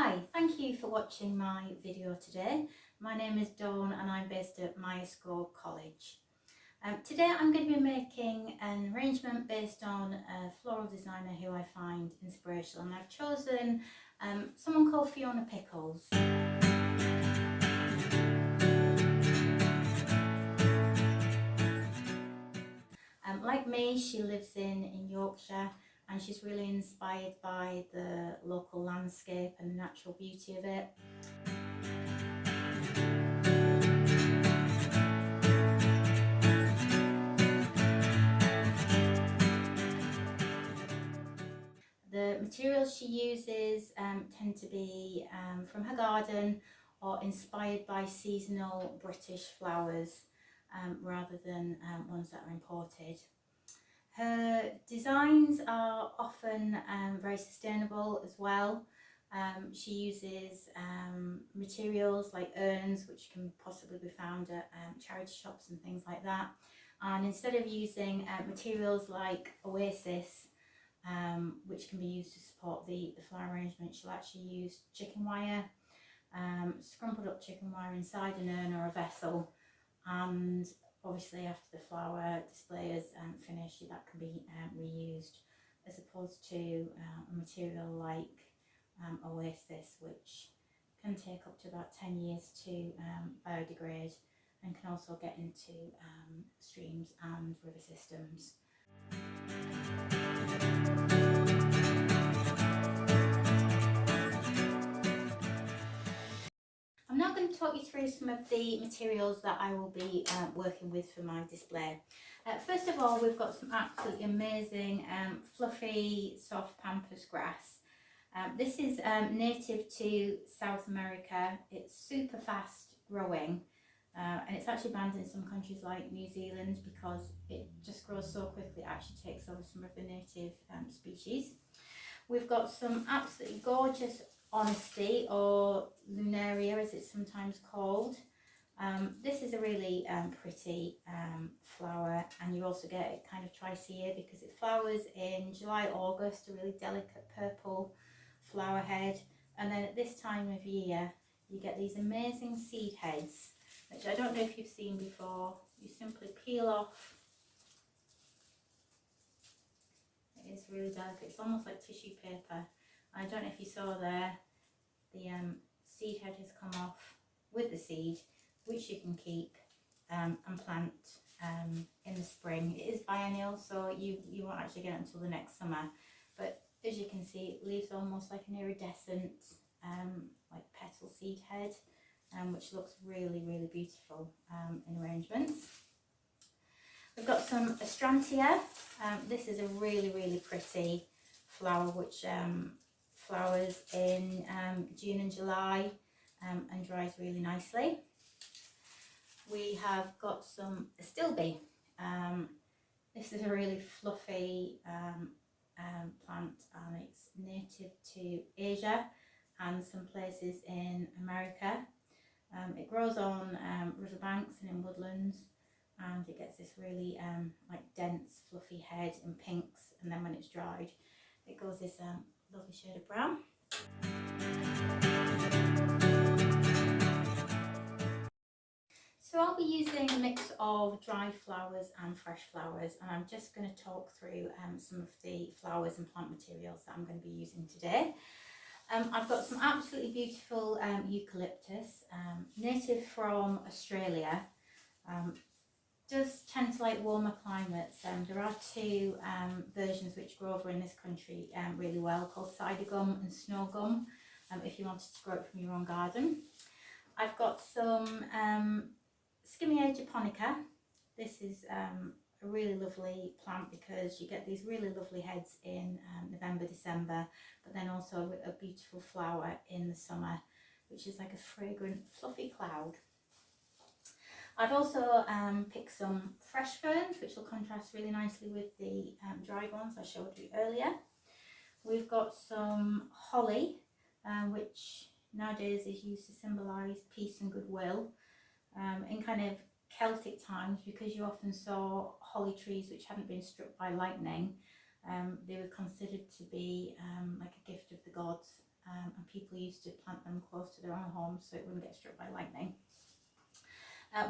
Hi, thank you for watching my video today. My name is Dawn and I'm based at Myerscough College. Today I'm going to be making an arrangement based on a floral designer who I find inspirational, and I've chosen someone called Fiona Pickles. Like me, she lives in Yorkshire, and she's really inspired by the local landscape and the natural beauty of it. The materials she uses tend to be from her garden or inspired by seasonal British flowers rather than ones that are imported. Her designs are often very sustainable as well. She uses materials like urns, which can possibly be found at charity shops and things like that. And instead of using materials like Oasis, which can be used to support the flower arrangement, she'll actually use chicken wire, scrumpled up chicken wire inside an urn or a vessel, and obviously after the flower display is finished, that can be reused, as opposed to a material like Oasis, which can take up to about 10 years to biodegrade and can also get into streams and river systems. I'm now going to talk you through some of the materials that I will be working with for my display. First of all, we've got some absolutely amazing fluffy soft pampas grass. This is native to South America. It's super fast growing and it's actually banned in some countries like New Zealand because it just grows so quickly it actually takes over some of the native species. We've got some absolutely gorgeous honesty, or lunaria as it's sometimes called. This is a really pretty flower, and you also get it kind of twice a year because it flowers in July, August, a really delicate purple flower head, and then at this time of year you get these amazing seed heads, which I don't know if you've seen before. You simply peel off. It is really delicate, it's almost like tissue paper. I don't know if you saw there, the seed head has come off with the seed, which you can keep and plant in the spring. It is biennial, so you won't actually get it until the next summer, but as you can see, it leaves almost like an iridescent like petal seed head, which looks really beautiful in arrangements. We've got some astrantia. This is a really pretty flower which flowers in June and July and dries really nicely. We have got some astilbe. This is a really fluffy plant, and it's native to Asia and some places in America. It grows on riverbanks and in woodlands, and it gets this really like dense fluffy head in pinks, and then when it's dried it goes this lovely shade of brown. So I'll be using a mix of dry flowers and fresh flowers, and I'm just going to talk through some of the flowers and plant materials that I'm going to be using today. I've got some absolutely beautiful eucalyptus, native from Australia. Does tend to like warmer climates. There are two versions which grow over in this country really well, called cider gum and snow gum, if you wanted to grow it from your own garden. I've got some Skimmia japonica. This is a really lovely plant because you get these really lovely heads in November, December, but then also a beautiful flower in the summer, which is like a fragrant fluffy cloud. I've also picked some fresh ferns, which will contrast really nicely with the dried ones I showed you earlier. We've got some holly, which nowadays is used to symbolise peace and goodwill. In kind of Celtic times, because you often saw holly trees which hadn't been struck by lightning, they were considered to be like a gift of the gods, and people people used to plant them close to their own homes so it wouldn't get struck by lightning.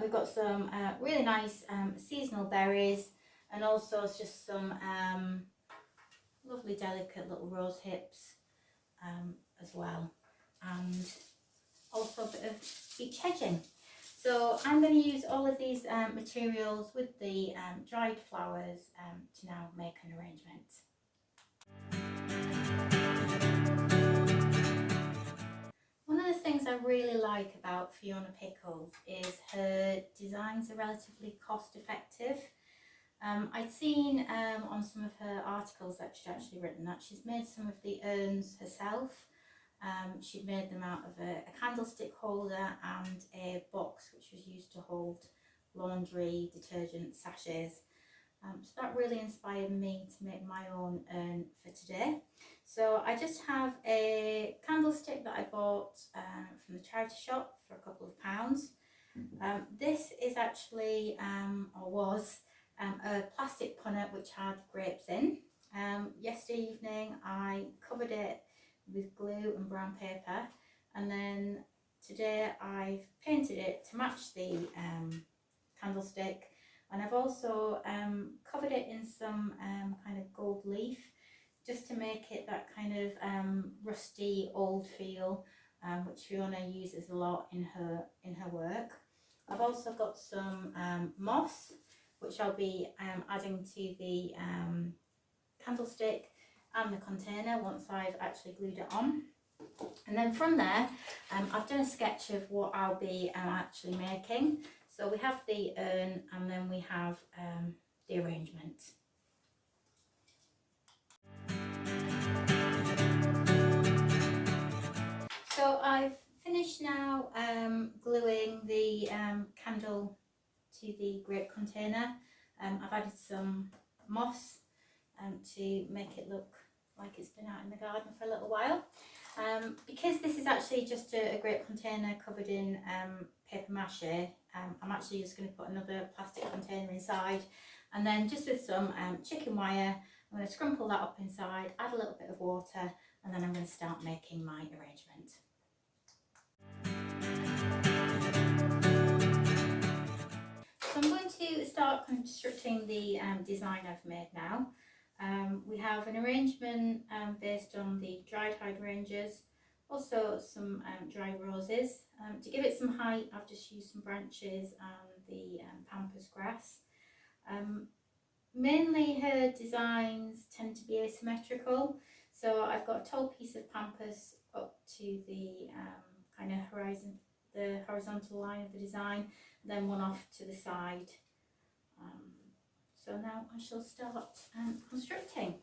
We've got some really nice seasonal berries, and also just some lovely delicate little rose hips as well, and also a bit of beach hedging. So I'm going to use all of these materials with the dried flowers to now make an arrangement. One of the things I really like about Fiona Pickles is her designs are relatively cost effective. I'd seen on some of her articles that she'd actually written that she's made some of the urns herself. She'd made them out of a candlestick holder and a box which was used to hold laundry, detergent, sachets. So that really inspired me to make my own urn for today. So I just have a candlestick that I bought from the charity shop for a couple of pounds. This is actually, or was, a plastic punnet which had grapes in. Yesterday evening I covered it with glue and brown paper, and then today I've painted it to match the candlestick, and I've also covered it in some kind of gold leaf just to make it that kind of rusty old feel, which Fiona uses a lot in her work. I've also got some moss which I'll be adding to the candlestick and the container once I've actually glued it on. And then from there I've done a sketch of what I'll be actually making. So we have the urn, and then we have the arrangement. So I've finished now gluing the candle to the grape container. I've added some moss to make it look like it's been out in the garden for a little while. Because this is actually just a grape container covered in paper mache, I'm actually just going to put another plastic container inside, and then just with some chicken wire I'm going to scrumple that up inside, add a little bit of water, and then I'm going to start making my arrangement. So I'm going to start constructing the design I've made now. We have an arrangement based on the dried hydrangeas, also some dry roses. To give it some height, I've just used some branches and the pampas grass. Mainly her designs tend to be asymmetrical, so I've got a tall piece of pampas up to the kind of horizontal line of the design, then one off to the side. So now I shall start constructing.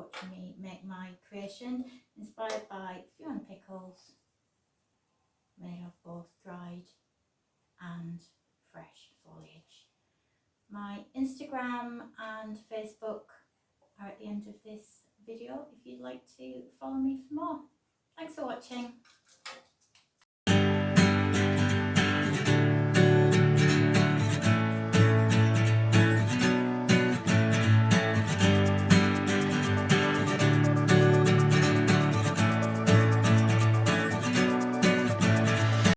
watching me make my creation, inspired by Fiona Pickles, made of both dried and fresh foliage. My Instagram and Facebook are at the end of this video if you'd like to follow me for more. Thanks for watching.